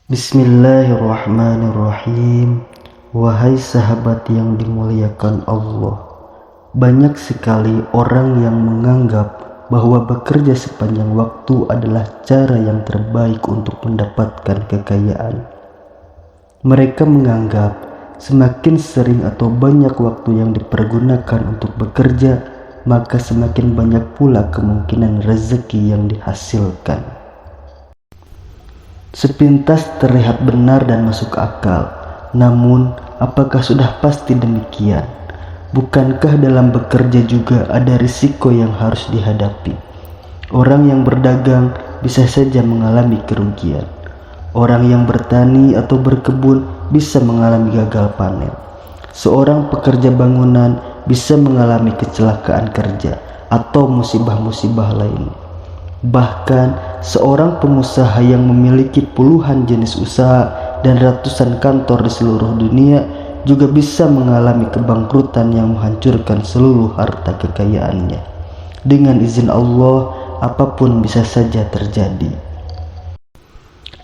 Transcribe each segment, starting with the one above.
Bismillahirrahmanirrahim. Wahai sahabat yang dimuliakan Allah, banyak sekali orang yang menganggap bahwa bekerja sepanjang waktu adalah cara yang terbaik untuk mendapatkan kekayaan. Mereka menganggap semakin sering atau banyak waktu yang dipergunakan untuk bekerja, maka semakin banyak pula kemungkinan rezeki yang dihasilkan. Sepintas terlihat benar dan masuk akal, namun apakah sudah pasti demikian? Bukankah dalam bekerja juga ada risiko yang harus dihadapi? Orang yang berdagang bisa saja mengalami kerugian. Orang yang bertani atau berkebun bisa mengalami gagal panen. Seorang pekerja bangunan bisa mengalami kecelakaan kerja atau musibah-musibah lain. Bahkan seorang pengusaha yang memiliki puluhan jenis usaha dan ratusan kantor di seluruh dunia juga bisa mengalami kebangkrutan yang menghancurkan seluruh harta kekayaannya. Dengan izin Allah, apapun bisa saja terjadi.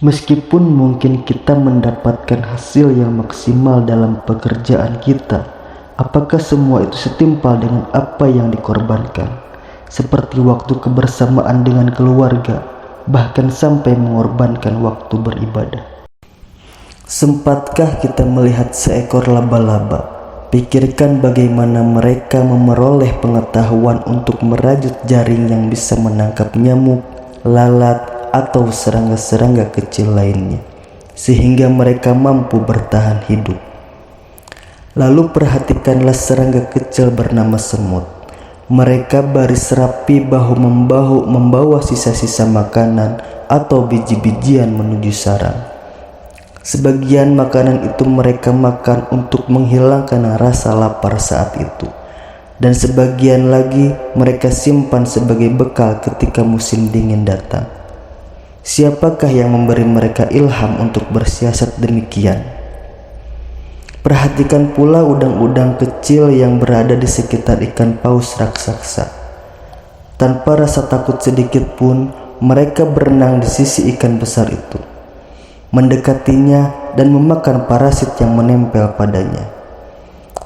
Meskipun mungkin kita mendapatkan hasil yang maksimal dalam pekerjaan kita, apakah semua itu setimpal dengan apa yang dikorbankan? Seperti waktu kebersamaan dengan keluarga, bahkan sampai mengorbankan waktu beribadah. Sempatkah kita melihat seekor laba-laba? Pikirkan bagaimana mereka memperoleh pengetahuan untuk merajut jaring yang bisa menangkap nyamuk, lalat, atau serangga-serangga kecil lainnya, sehingga mereka mampu bertahan hidup. Lalu perhatikanlah serangga kecil bernama semut. Mereka baris rapi bahu-membahu membawa sisa-sisa makanan atau biji-bijian menuju sarang. Sebagian makanan itu mereka makan untuk menghilangkan rasa lapar saat itu, dan sebagian lagi mereka simpan sebagai bekal ketika musim dingin datang. Siapakah yang memberi mereka ilham untuk bersiasat demikian? Perhatikan pula udang-udang kecil yang berada di sekitar ikan paus raksasa. Tanpa rasa takut sedikit pun, mereka berenang di sisi ikan besar itu, mendekatinya dan memakan parasit yang menempel padanya.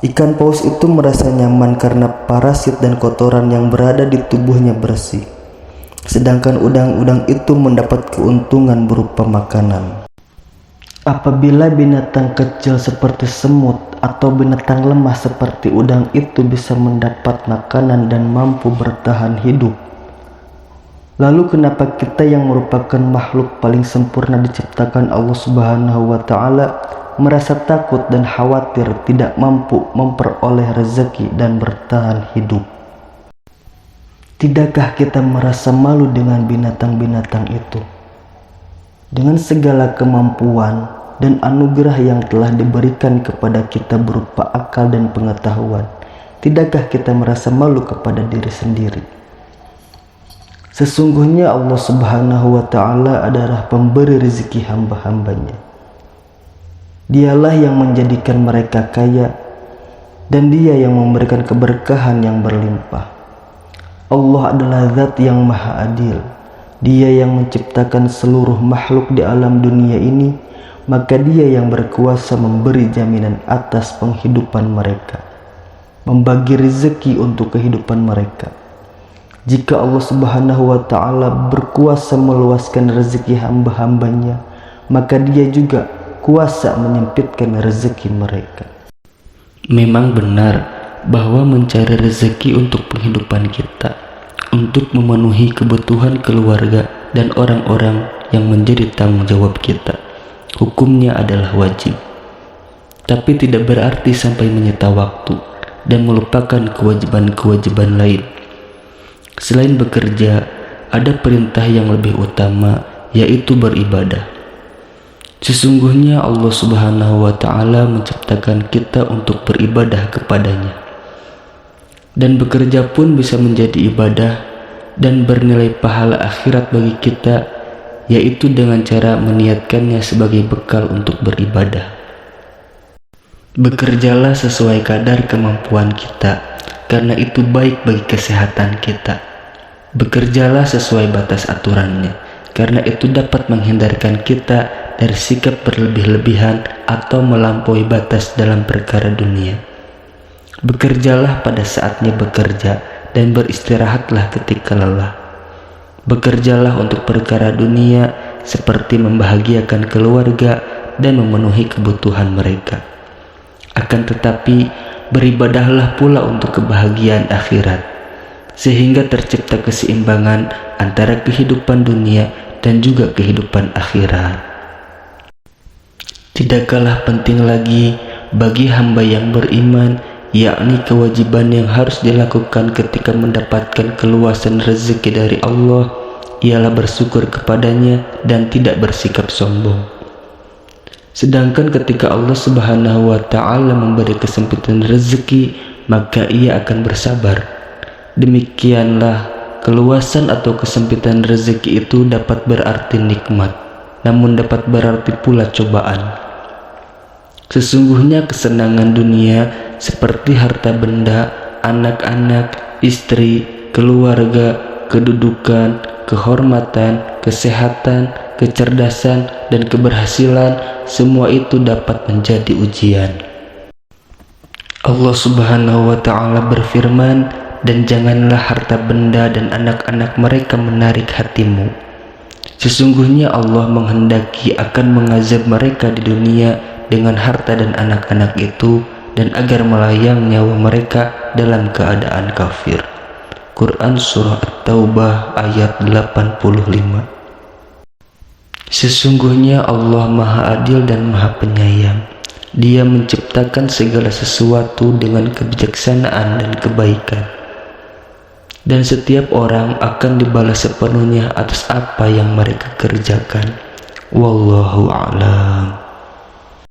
Ikan paus itu merasa nyaman karena parasit dan kotoran yang berada di tubuhnya bersih, sedangkan udang-udang itu mendapat keuntungan berupa makanan. Apabila binatang kecil seperti semut atau binatang lemah seperti udang itu bisa mendapat makanan dan mampu bertahan hidup, lalu kenapa kita yang merupakan makhluk paling sempurna diciptakan Allah Subhanahu wa Ta'ala merasa takut dan khawatir tidak mampu memperoleh rezeki dan bertahan hidup? Tidakkah kita merasa malu dengan binatang-binatang itu? Dengan segala kemampuan dan anugerah yang telah diberikan kepada kita berupa akal dan pengetahuan, tidakkah kita merasa malu kepada diri sendiri? Sesungguhnya Allah Subhanahu wa Ta'ala adalah pemberi rezeki hamba-hambanya. Dialah yang menjadikan mereka kaya, dan Dia yang memberikan keberkahan yang berlimpah. Allah adalah Zat yang Maha Adil. Dia yang menciptakan seluruh makhluk di alam dunia ini, maka Dia yang berkuasa memberi jaminan atas penghidupan mereka, membagi rezeki untuk kehidupan mereka. Jika Allah Subhanahu wa Ta'ala berkuasa meluaskan rezeki hamba-hambanya, maka Dia juga kuasa menyempitkan rezeki mereka. Memang benar bahwa mencari rezeki untuk penghidupan kita, untuk memenuhi kebutuhan keluarga dan orang-orang yang menjadi tanggung jawab kita, hukumnya adalah wajib. Tapi tidak berarti sampai menyita waktu dan melupakan kewajiban-kewajiban lain. Selain bekerja, ada perintah yang lebih utama, yaitu beribadah. Sesungguhnya Allah Subhanahu wa Ta'ala menciptakan kita untuk beribadah kepadanya. Dan bekerja pun bisa menjadi ibadah dan bernilai pahala akhirat bagi kita, yaitu dengan cara meniatkannya sebagai bekal untuk beribadah. Bekerjalah sesuai kadar kemampuan kita, karena itu baik bagi kesehatan kita. Bekerjalah sesuai batas aturannya, karena itu dapat menghindarkan kita dari sikap berlebih-lebihan atau melampaui batas dalam perkara dunia. Bekerjalah pada saatnya bekerja dan beristirahatlah ketika lelah. Bekerjalah untuk perkara dunia seperti membahagiakan keluarga dan memenuhi kebutuhan mereka. Akan tetapi, beribadahlah pula untuk kebahagiaan akhirat, sehingga tercipta keseimbangan antara kehidupan dunia dan juga kehidupan akhirat. Tidak kalah penting lagi bagi hamba yang beriman, yakni kewajiban yang harus dilakukan ketika mendapatkan keluasan rezeki dari Allah, ialah bersyukur kepadanya dan tidak bersikap sombong. Sedangkan ketika Allah Subhanahu wa Ta'ala memberi kesempitan rezeki, maka ia akan bersabar. Demikianlah, keluasan atau kesempitan rezeki itu dapat berarti nikmat, namun dapat berarti pula cobaan. Sesungguhnya kesenangan dunia seperti harta benda, anak-anak, istri, keluarga, kedudukan, kehormatan, kesehatan, kecerdasan, dan keberhasilan, semua itu dapat menjadi ujian. Allah Subhanahu wa Ta'ala berfirman, "Dan janganlah harta benda dan anak-anak mereka menarik hatimu. Sesungguhnya Allah menghendaki akan mengazab mereka di dunia dengan harta dan anak-anak itu, dan agar melayang nyawa mereka dalam keadaan kafir." Quran Surah At-Taubah ayat 85. Sesungguhnya Allah Maha Adil dan Maha Penyayang. Dia menciptakan segala sesuatu dengan kebijaksanaan dan kebaikan, dan setiap orang akan dibalas sepenuhnya atas apa yang mereka kerjakan. Wallahu a'lam.